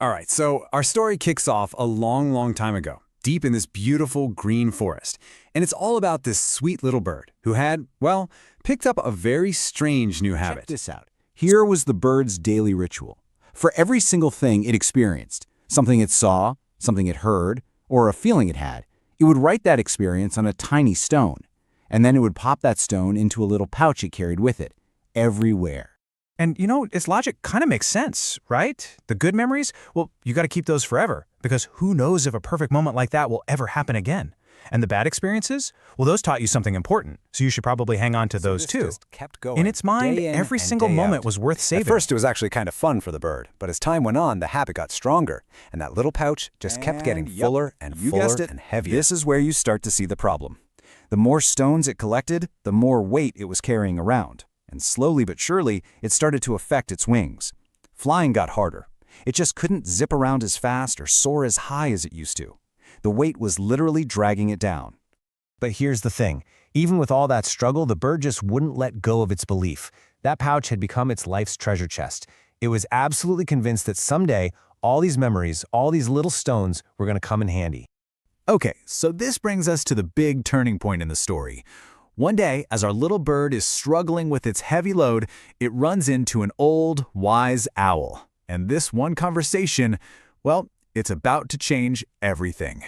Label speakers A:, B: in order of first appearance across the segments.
A: All right, so our story kicks off a long, long time ago, deep in this beautiful green forest. And it's all about this sweet little bird who had, well, picked up a very strange new habit.
B: Check this out. Here was the bird's daily ritual. For every single thing it experienced, something it saw, something it heard, or a feeling it had, it would write that experience on a tiny stone. And then it would pop that stone into a little pouch it carried with it, everywhere.
C: And its logic kind of makes sense, right? The good memories, well, you got to keep those forever, because who knows if a perfect moment like that will ever happen again. And the bad experiences, well, those taught you something important, so you should probably hang on to those too.
A: Just kept going.
C: In its mind,
A: day in
C: every
A: and
C: single
A: day
C: moment
A: out.
C: was worth saving.
A: At first, it was actually kind of fun for the bird, but as time went on, the habit got stronger, and that little pouch just kept getting fuller and
B: You
A: fuller
B: guessed it.
A: and heavier.
B: This is where you start to see the problem. The more stones it collected, the more weight it was carrying around. And slowly but surely, it started to affect its wings. Flying got harder. It just couldn't zip around as fast or soar as high as it used to. The weight was literally dragging it down.
C: But here's the thing. Even with all that struggle, the bird just wouldn't let go of its belief. That pouch had become its life's treasure chest. It was absolutely convinced that someday, all these memories, all these little stones were going to come in handy.
D: Okay, so this brings us to the big turning point in the story. One day, as our little bird is struggling with its heavy load, it runs into an old, wise owl. And this one conversation, well, it's about to change everything.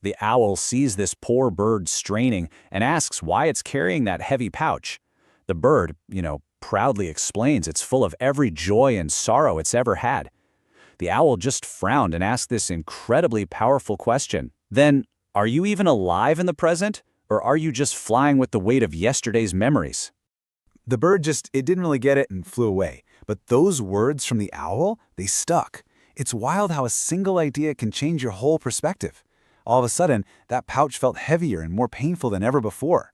E: The owl sees this poor bird straining and asks why it's carrying that heavy pouch. The bird, proudly explains it's full of every joy and sorrow it's ever had. The owl just frowned and asked this incredibly powerful question. Then, are you even alive in the present? Or are you just flying with the weight of yesterday's memories?
A: The bird it didn't really get it and flew away. But those words from the owl, they stuck. It's wild how a single idea can change your whole perspective. All of a sudden, that pouch felt heavier and more painful than ever before.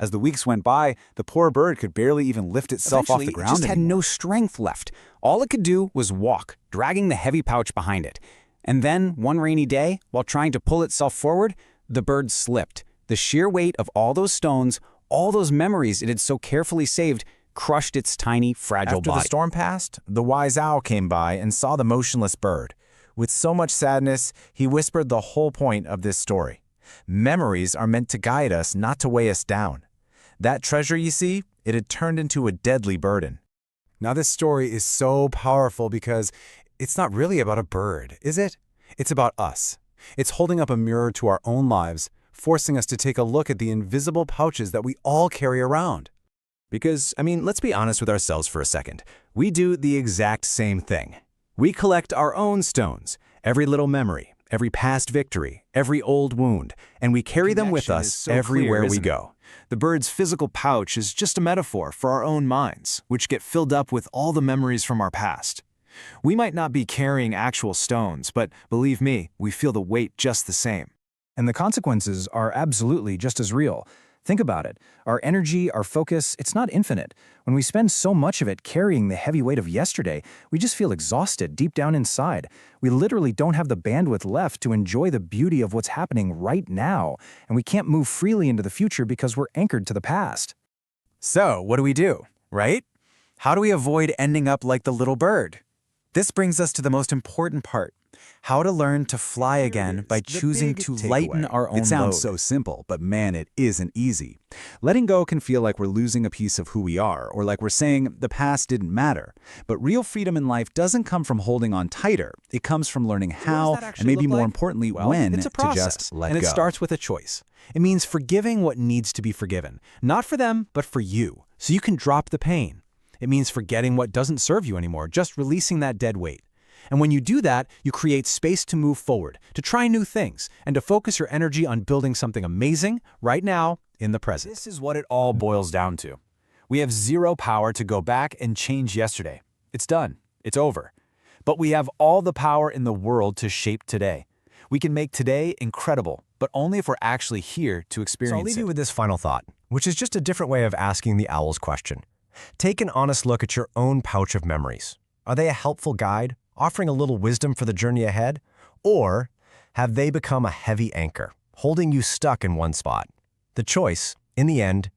A: As the weeks went by, the poor bird could barely even lift itself off the
B: Eventually,
A: ground
B: it just had
A: anymore.
B: no strength left. All it could do was walk, dragging the heavy pouch behind it. And then, one rainy day, while trying to pull itself forward, the bird slipped. The sheer weight of all those stones, all those memories it had so carefully saved, crushed its tiny, fragile
C: After
B: body.
C: the storm passed, the wise owl came by and saw the motionless bird. With so much sadness, he whispered the whole point of this story. Memories are meant to guide us, not to weigh us down. That treasure, you see, it had turned into a deadly burden.
A: Now this story is so powerful because it's not really about a bird, is it? It's about us. It's holding up a mirror to our own lives, forcing us to take a look at the invisible pouches that we all carry around.
D: Because, let's be honest with ourselves for a second. We do the exact same thing. We collect our own stones, every little memory, every past victory, every old wound, and we carry them with
A: Connection is
D: us
A: so
D: everywhere
A: clear,
D: we
A: isn't it?
D: go. The bird's physical pouch is just a metaphor for our own minds, which get filled up with all the memories from our past. We might not be carrying actual stones, but believe me, we feel the weight just the same.
C: And the consequences are absolutely just as real. Think about it. Our energy, our focus, it's not infinite. When we spend so much of it carrying the heavy weight of yesterday, we just feel exhausted deep down inside. We literally don't have the bandwidth left to enjoy the beauty of what's happening right now, and we can't move freely into the future because we're anchored to the past.
A: So, what do we do, right? How do we avoid ending up like the little bird? This brings us to the most important part. How to learn to fly again by choosing to lighten our own load.
B: It sounds so simple, but man, it isn't easy. Letting go can feel like we're losing a piece of who we are, or like we're saying the past didn't matter. But real freedom in life doesn't come from holding on tighter. It comes from learning how, and maybe more importantly, when
A: it's a
B: to
A: process,
B: just let
A: and
B: go.
A: it starts with a choice. It means forgiving what needs to be forgiven, not for them, but for you, so you can drop the pain. It means forgetting what doesn't serve you anymore, just releasing that dead weight. And when you do that, you create space to move forward, to try new things, and to focus your energy on building something amazing right now in the present. This is what it all boils down to. We have zero power to go back and change yesterday. It's done. It's over. But we have all the power in the world to shape today. We can make today incredible, but only if we're actually here to experience
C: So I'll leave
A: it.
C: you with this final thought, which is just a different way of asking the owl's question. Take an honest look at your own pouch of memories. Are they a helpful guide, offering a little wisdom for the journey ahead? Or have they become a heavy anchor, holding you stuck in one spot? The choice, in the end,